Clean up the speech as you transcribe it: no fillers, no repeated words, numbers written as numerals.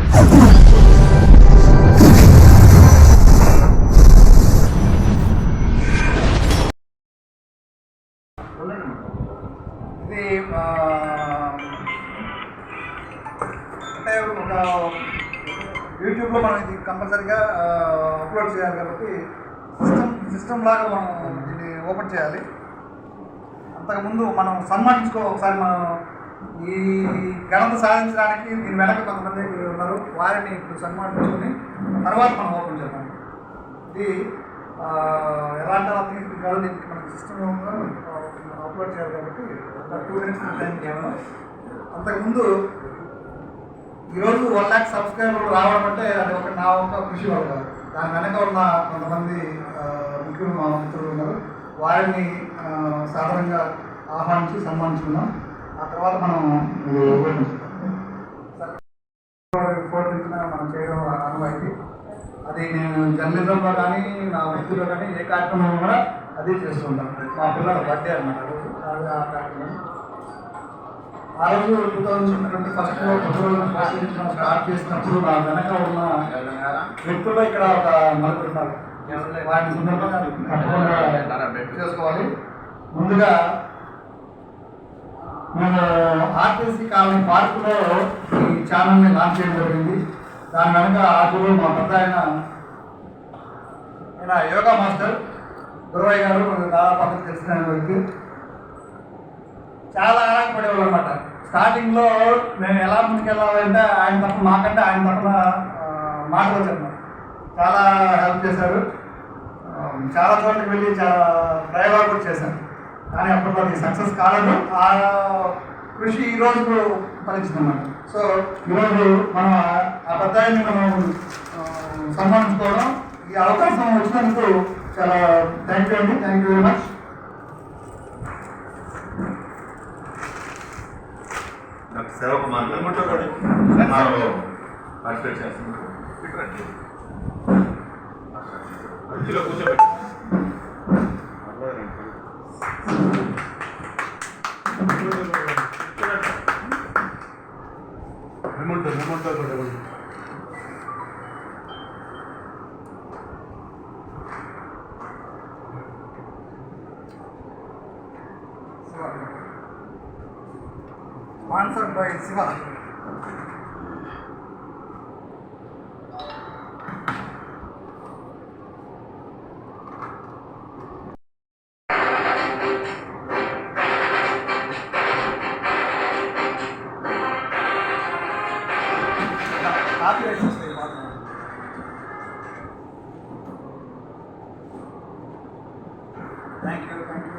ఇది అంటే ఒక యూట్యూబ్లో మనం ఇది కంపల్సరీగా అప్లోడ్ చేయాలి కాబట్టి సిస్టమ్ లాగా మనం దీన్ని ఓపెన్ చేయాలి. అంతకుముందు మనం ఒకసారి మనం ఈ ఘనత సాధించడానికి దీని వెనక కొంతమంది ఉన్నారు, వారిని ఇప్పుడు సన్మానించుకొని తర్వాత మనం ఓపెన్ చేద్దాం. ఇది ఎలాంటి అతనికి కాదు, దీనికి మనకి సిస్టమ్ అప్లోడ్ చేయాలి కాబట్టి ఒక 2 minutes టైం కేవలం. అంతకుముందు ఈరోజు 1 lakh సబ్స్క్రైబర్లు రావడం అంటే అది నా ఒక కృషి వల్ల కాదు. దాని వెనక ఉన్న కొంతమంది ముఖ్యులు మా మిత్రులు ఉన్నారు, వారిని సాధారణంగా ఆహ్వానించి సన్మానించుకున్నాం. ఆ తర్వాత మనం 4th మనం చేయడం అనువైంది. అది నేను జర్నలిజంలో కానీ నా వృత్తిలో కానీ ఏ కార్యక్రమం కూడా అదే చేస్తుంటాను. మా పిల్లల బర్త్డే అనమాట ఆ కార్యక్రమం. ఆ రోజు 2021 స్టార్ట్ చేసినప్పుడు నా వెనక ఉన్న వ్యక్తుల్లో ఇక్కడ ఒక నలుగురు ఉన్నారు. వాటిని సందర్భంగా చేసుకోవాలి. ముందుగా మేము ఆర్టీసీ కాలనీ పార్కులో ఈ ఛానల్ని లాంచ్ చేయడం జరిగింది. దాని వెనక ఆకులు మా పెద్ద ఆయన యోగా మాస్టర్ గురవయ్య గారు, దాదాపు తెలిసిన వ్యక్తి. చాలా ఆనందపడేవాళ్ళు అనమాట. స్టార్టింగ్లో మేము ఎలా ముందుకెళ్ళాలంటే ఆయన తప్ప మాకంటే ఆయన తప్పన మాటలు చెప్పారు. చాలా హెల్ప్ చేశారు. చాలా చోట్లకి వెళ్ళి చాలా ప్రయోగాలు కూడా చేశారు. కానీ అప్పట్లో అది సక్సెస్ కాలేదు. ఆ కృషి ఈరోజు ఫలించిందన్నమాట. సో ఈరోజు మనం ఆ పెద్దాయిని మనం సన్మానించుకోవడం, ఈ అవకాశం వచ్చినందుకు చాలా థ్యాంక్ యూ అండి. Thank you very much. Doctor Sivakumar participate చేస్తున్నారు. కూర్చోబెట్టి Sponsored by Siva. Thank you.